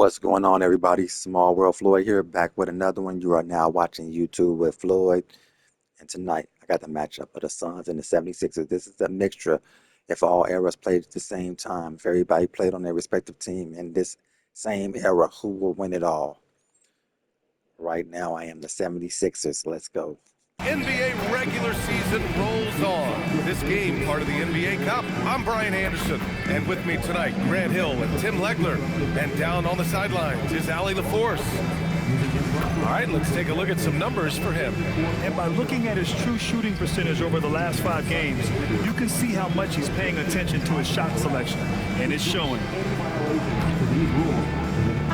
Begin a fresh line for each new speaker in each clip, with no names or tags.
What's going on, everybody? Small World Floyd here, back with another one. You are now watching YouTube with Floyd. And tonight, I got the matchup of the Suns and the 76ers. This is a mixture. If all eras played at the same time, if everybody played on their respective team in this same era, who will win it all? Right now, I am the 76ers. Let's go.
NBA regular season rolls on. This game, part of the NBA Cup. I'm Brian Anderson, and with me tonight, Grant Hill and Tim Legler. And down on the sidelines is Allie LaForce. All right, let's take a look at some numbers for him.
And by looking at his true shooting percentage over the last 5 games, you can see how much he's paying attention to his shot selection, and it's showing.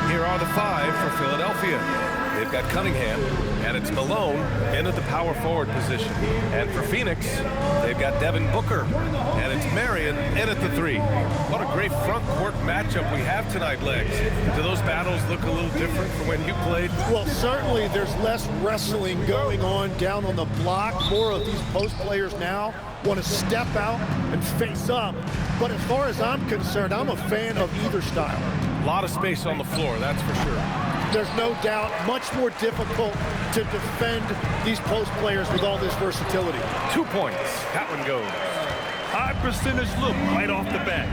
Here are the 5 for Philadelphia. They've got Cunningham, and it's Malone in at the power forward position. And for Phoenix, they've got Devin Booker, and it's Marion in at the 3. What a great front court matchup we have tonight, Legs. Do those battles look a little different from when you played?
Well, certainly there's less wrestling going on down on the block. More of these post players now want to step out and face up. But as far as I'm concerned, I'm a fan of either style.
A lot of space on the floor, that's for sure.
There's no doubt much more difficult to defend these post players with all this versatility.
2 points. That one goes.
High percentage look right off the bat.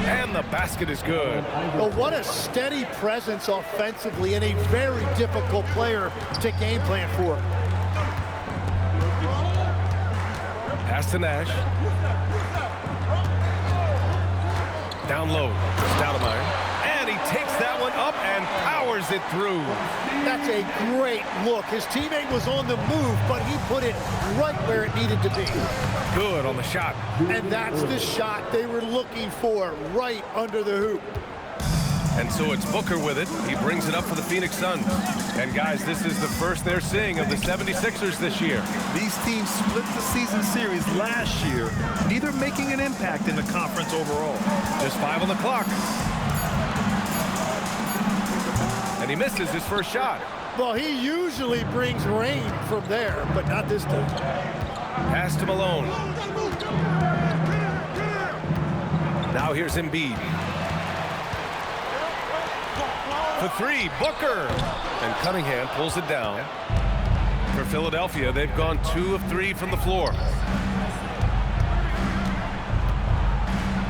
And the basket is good.
Well, what a steady presence offensively and a very difficult player to game plan for.
Pass to Nash. Down low. Stoudemire. And he takes that one up and powers it through.
That's a great look. His teammate was on the move, but he put it right where it needed to be.
Good on the shot.
And that's the shot they were looking for, right under the hoop.
And so it's Booker with it. He brings it up for the Phoenix Suns. And guys, this is the first they're seeing of the 76ers this year.
These teams split the season series last year, neither making an impact in the conference overall.
Just 5 on the clock. And he misses his first shot.
Well, he usually brings rain from there, but not this time.
Pass to Malone. Now here's Embid. For 3, Booker. And Cunningham pulls it down. For Philadelphia, they've gone 2 of 3 from the floor.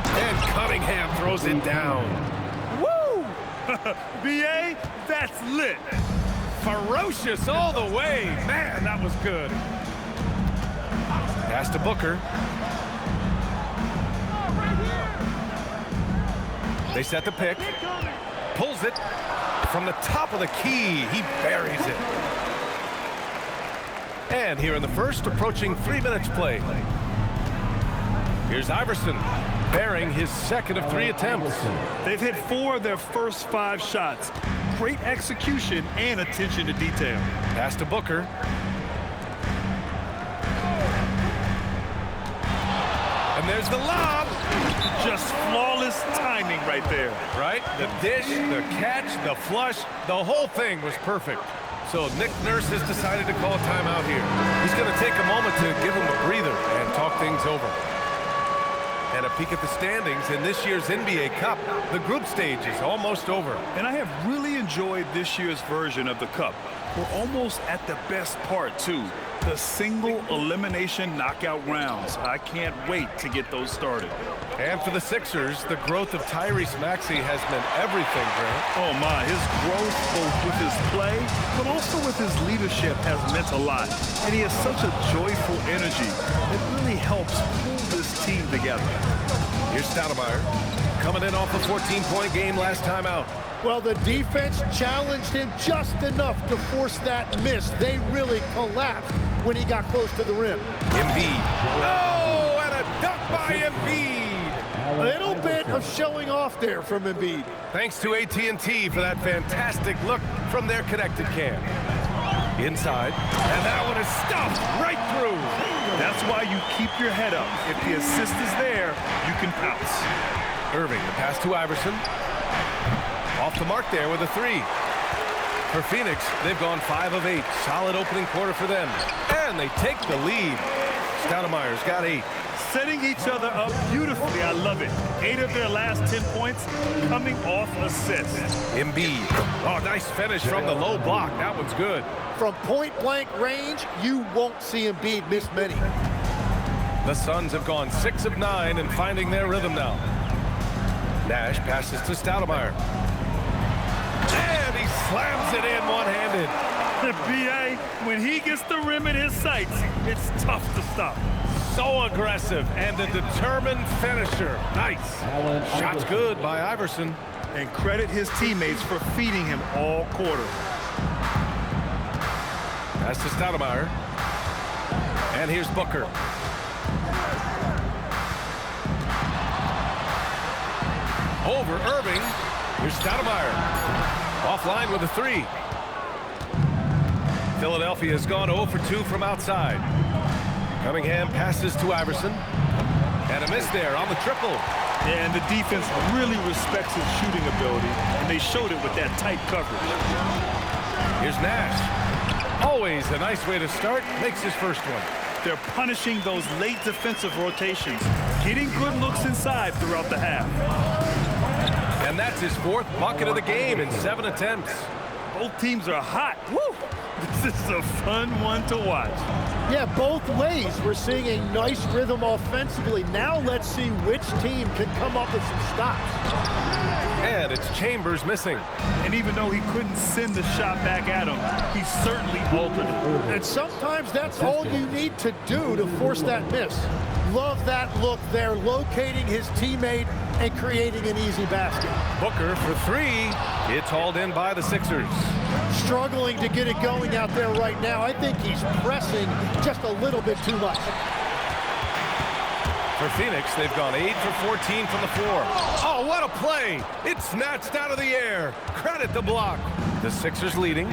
And Cunningham throws it down.
BA, that's lit.
Ferocious all the way. Man, that was good. Pass to Booker. They set the pick. Pulls it from the top of the key. He buries it. And here in the first, approaching 3 minutes play. Here's Iverson, bearing his second of 3 attempts.
They've hit 4 of their first 5 shots. Great execution and attention to detail.
Pass to Booker. And there's the lob.
Just flawless timing right there.
Right? The dish, the catch, the flush, the whole thing was perfect. So Nick Nurse has decided to call a timeout here. He's going to take a moment to give him a breather and talk things over. And a peek at the standings in this year's NBA Cup. The group stage is almost over.
And I have really enjoyed this year's version of the Cup. We're almost at the best part, too. The single elimination knockout rounds. I can't wait to get those started.
And for the Sixers, the growth of Tyrese Maxey has meant everything, Grant.
Oh, my. His growth, both with his play, but also with his leadership, has meant a lot. And he has such a joyful energy. It really helps pull this team together.
Here's Stoudemire, coming in off a 14-point game last time out.
Well, the defense challenged him just enough to force that miss. They really collapsed when he got close to the rim.
Embid. Oh, and a dunk by Embid.
A little bit of showing off there from Embid.
Thanks to AT&T for that fantastic look from their connected cam. Inside, and that one is stuffed right through.
That's why you keep your head up. If the assist is there, you can pounce.
Erving, the pass to Iverson. Off the mark there with a 3. For Phoenix, they've gone 5 of 8. Solid opening quarter for them. And they take the lead. Stoudemire's got 8.
setting each other up beautifully. I love it. 8 of their last 10 points coming off assists.
Embiid. Oh, nice finish from the low block. That one's good.
From point-blank range, you won't see Embiid miss many.
The Suns have gone 6 of 9 and finding their rhythm now. Nash passes to Stoudemire. And he slams it in one-handed.
The BA, when he gets the rim in his sights, it's tough to stop.
So aggressive and a determined finisher. Nice. Shot's good by Iverson.
And credit his teammates for feeding him all quarter.
Pass to Stoudemire. And here's Booker. Over Erving. Here's Stoudemire. Offline with a 3. Philadelphia has gone 0 for 2 from outside. Cunningham passes to Iverson. And a miss there on the triple.
And the defense really respects his shooting ability, and they showed it with that tight coverage.
Here's Nash. Always a nice way to start. Makes his first one.
They're punishing those late defensive rotations, getting good looks inside throughout the half.
And that's his 4th bucket of the game in 7 attempts.
Both teams are hot. Woo! This is a fun one to watch.
Yeah, both ways. We're seeing a nice rhythm offensively. Now let's see which team can come up with some stops.
And it's Chambers missing.
And even though he couldn't send the shot back at him, he certainly altered it.
And sometimes that's all you need to do to force that miss. Love that look there, locating his teammate and creating an easy basket.
Booker for 3. It's hauled in by the Sixers.
Struggling to get it going out there right now. I think he's pressing just a little bit too much.
For Phoenix, they've gone 8 for 14 from the floor. Oh, what a play! It's snatched out of the air. Credit the block. The Sixers leading.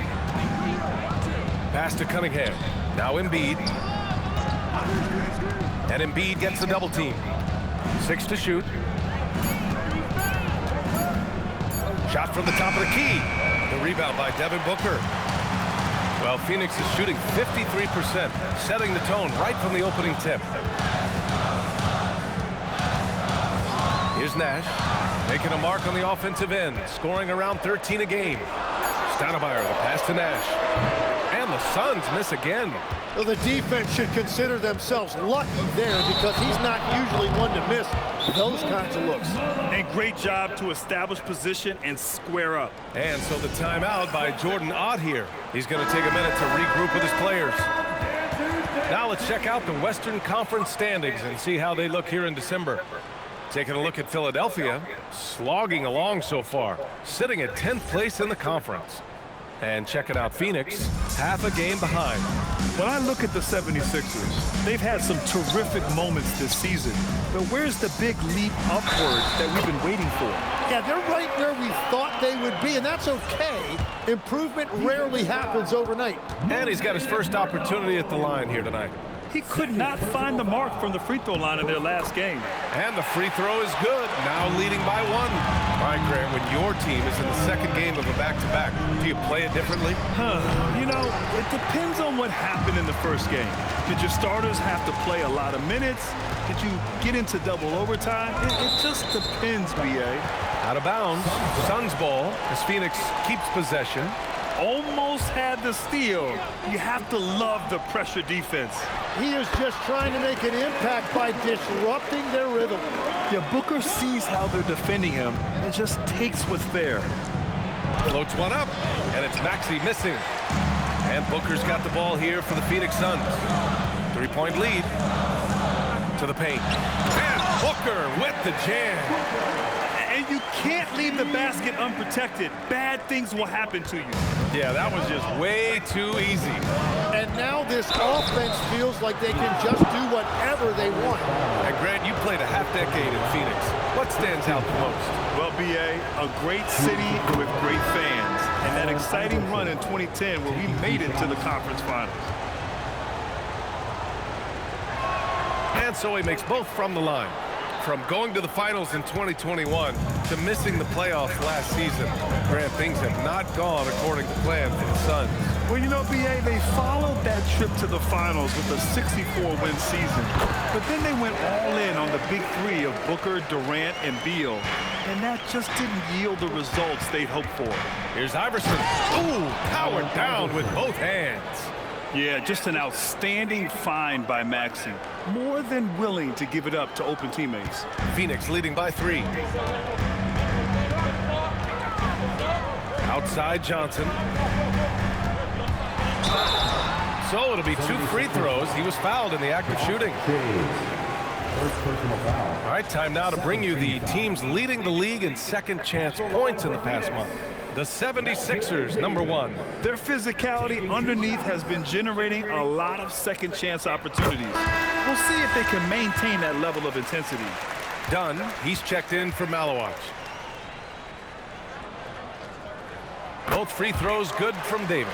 Pass to Cunningham. Now Embiid. And Embiid gets the double team. 6 to shoot. Shot from the top of the key. The rebound by Devin Booker. Well, Phoenix is shooting 53%, setting the tone right from the opening tip. Here's Nash, making a mark on the offensive end, scoring around 13 a game. Stoudemire, the pass to Nash. And the Suns miss again.
Well, the defense should consider themselves lucky there because he's not usually one to miss those kinds of looks.
And great job to establish position and square up.
And so the timeout by Jordan Ott here. He's going to take a minute to regroup with his players. Now let's check out the Western Conference standings and see how they look here in December. Taking a look at Philadelphia, slogging along so far, sitting at 10th place in the conference. And checking out Phoenix, half a game behind.
When I look at the 76ers, they've had some terrific moments this season. But where's the big leap upwards that we've been waiting for?
Yeah, they're right where we thought they would be, and that's okay. Improvement rarely happens overnight.
And he's got his first opportunity at the line here tonight.
He could not find the mark from the free throw line in their last game.
And the free throw is good, now leading by 1. All right, Grant, when your team is in the second game of a back-to-back, do you play it differently?
You know, it depends on what happened in the first game. Did your starters have to play a lot of minutes? Did you get into double overtime? It just depends, B.A.
Out of bounds, Suns ball as Phoenix keeps possession.
Almost had the steal. You have to love the pressure defense.
He is just trying to make an impact by disrupting their rhythm.
Yeah, Booker sees how they're defending him and just takes what's there.
Floats one up, and it's Maxey missing. And Booker's got the ball here for the Phoenix Suns. 3-point lead to the paint. And Booker with the jam.
And you can't leave the basket unprotected. Bad things will happen to you.
Yeah, that was just way too easy.
And now this offense feels like they can just do whatever they want.
And Grant, you played a half-decade in Phoenix. What stands out the most?
Well, B.A., a great city with great fans. And that exciting run in 2010 where we made it to the conference finals.
And so he makes both from the line. From going to the finals in 2021 to missing the playoffs last season, Grant, things have not gone according to plan for the Suns.
Well, you know, B.A., they followed that trip to the finals with a 64-win season. But then they went all in on the big three of Booker, Durant, and Beal. And that just didn't yield the results they'd hoped for.
Here's Iverson. Ooh, powered down with both hands.
Yeah, just an outstanding find by Maxey. More than willing to give it up to open teammates.
Phoenix leading by 3. Outside Johnson. So it'll be 2 free throws. He was fouled in the act of shooting. All right, time now to bring you the teams leading the league in second chance points in the past month. The 76ers, number 1.
Their physicality underneath has been generating a lot of second chance opportunities. We'll see if they can maintain that level of intensity.
Dunn, he's checked in for Malawach. Both free throws good from Davis.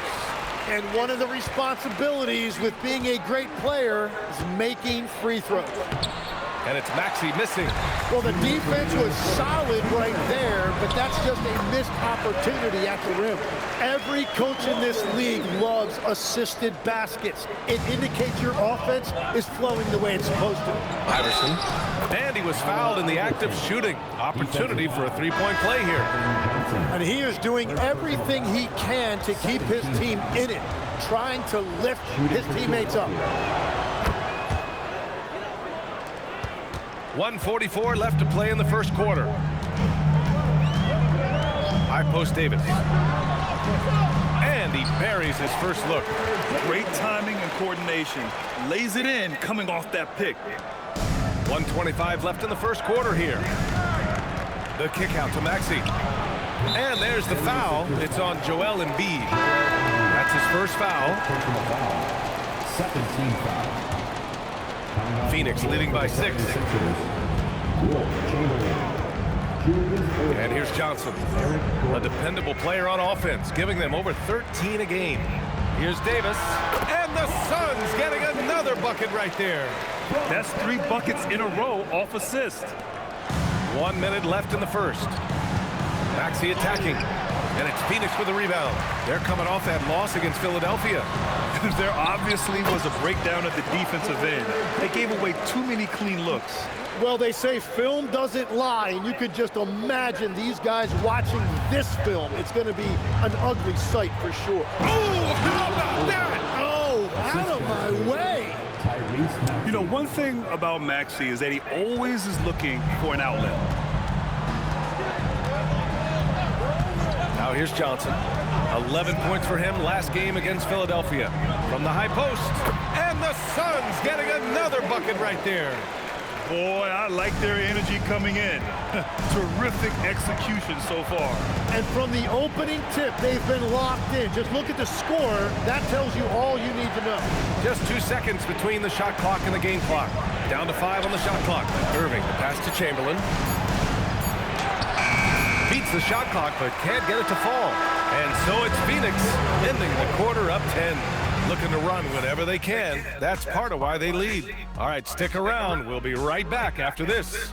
And one of the responsibilities with being a great player is making free throws.
And it's Maxey missing.
Well, the defense was solid right there, but that's just a missed opportunity at the rim. Every coach in this league loves assisted baskets. It indicates your offense is flowing the way it's supposed to.
Iverson. And he was fouled in the act of shooting. Opportunity for a three-point play here.
And he is doing everything he can to keep his team in it, trying to lift his teammates up.
1:44 left to play in the first quarter. High post Davis. And he buries his first look.
Great timing and coordination. Lays it in coming off that pick.
1:25 left in the first quarter here. The kick out to Maxey. And there's the foul. It's on Joel Embid. That's his first foul.
Second team foul.
Phoenix leading by 6. And here's Johnson, a dependable player on offense, giving them over 13 a game. Here's Davis, and the Suns getting another bucket right there.
That's 3 buckets in a row off assist.
1 minute left in the first. Maxey attacking, and it's Phoenix with the rebound. They're coming off that loss against Philadelphia.
There obviously was a breakdown at the defensive end. They gave away too many clean looks.
Well, they say film doesn't lie, and you could just imagine these guys watching this film. It's going to be an ugly sight for sure.
Oh, how about that?
Oh, out of my way.
You know, one thing about Maxey is that he always is looking for an outlet.
Now here's Johnson. 11 points for him last game against Philadelphia. From the high post. And the Suns getting another bucket right there.
Boy, I like their energy coming in. Terrific execution so far.
And from the opening tip, they've been locked in. Just look at the score. That tells you all you need to know.
Just 2 seconds between the shot clock and the game clock. Down to 5 on the shot clock. Erving, the pass to Chamberlain. Beats the shot clock, but can't get it to fall. And so it's Phoenix, ending the quarter up 10. Looking to run whenever they can. That's part of why they lead. All right, stick around. We'll be right back after this.